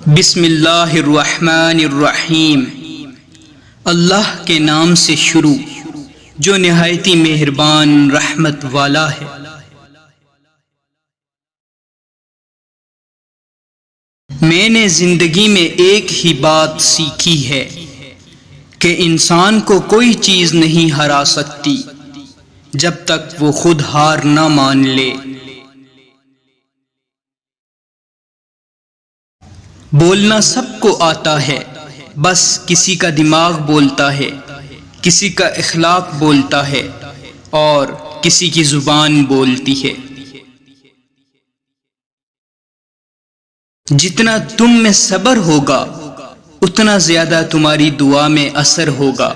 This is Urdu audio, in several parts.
بسم اللہ الرحمن الرحیم۔ اللہ کے نام سے شروع جو نہایتی مہربان رحمت والا ہے۔ میں نے زندگی میں ایک ہی بات سیکھی ہے کہ انسان کو کوئی چیز نہیں ہرا سکتی جب تک وہ خود ہار نہ مان لے۔ بولنا سب کو آتا ہے، بس کسی کا دماغ بولتا ہے، کسی کا اخلاق بولتا ہے اور کسی کی زبان بولتی ہے۔ جتنا تم میں صبر ہوگا اتنا زیادہ تمہاری دعا میں اثر ہوگا۔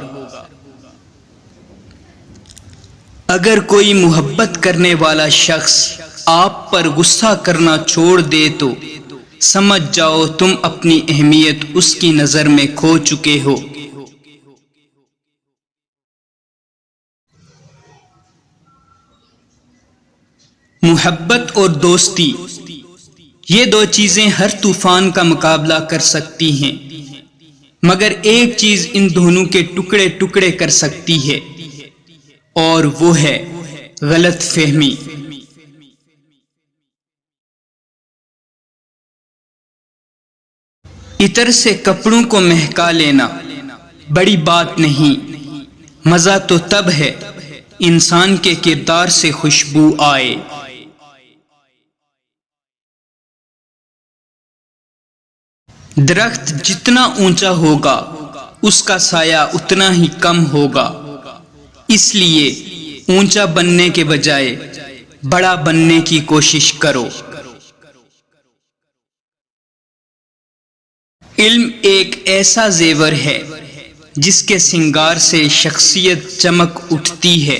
اگر کوئی محبت کرنے والا شخص آپ پر غصہ کرنا چھوڑ دے تو سمجھ جاؤ تم اپنی اہمیت اس کی نظر میں کھو چکے ہو۔ محبت اور دوستی، یہ دو چیزیں ہر طوفان کا مقابلہ کر سکتی ہیں، مگر ایک چیز ان دونوں کے ٹکڑے ٹکڑے کر سکتی ہے اور وہ ہے غلط فہمی۔ عطر سے کپڑوں کو مہکا لینا بڑی بات نہیں، مزہ تو تب ہے انسان کے کردار سے خوشبو آئے۔ درخت جتنا اونچا ہوگا اس کا سایہ اتنا ہی کم ہوگا، اس لیے اونچا بننے کے بجائے بڑا بننے کی کوشش کرو۔ علم ایک ایسا زیور ہے جس کے سنگار سے شخصیت چمک اٹھتی ہے۔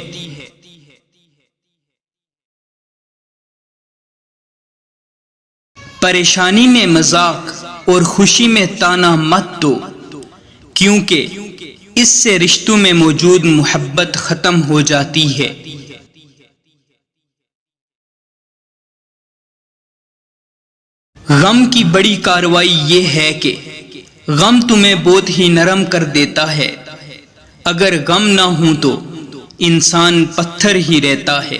پریشانی میں مذاق اور خوشی میں طعنہ مت دو، کیونکہ اس سے رشتوں میں موجود محبت ختم ہو جاتی ہے۔ غم کی بڑی کارروائی یہ ہے کہ غم تمہیں بہت ہی نرم کر دیتا ہے، اگر غم نہ ہو تو انسان پتھر ہی رہتا ہے۔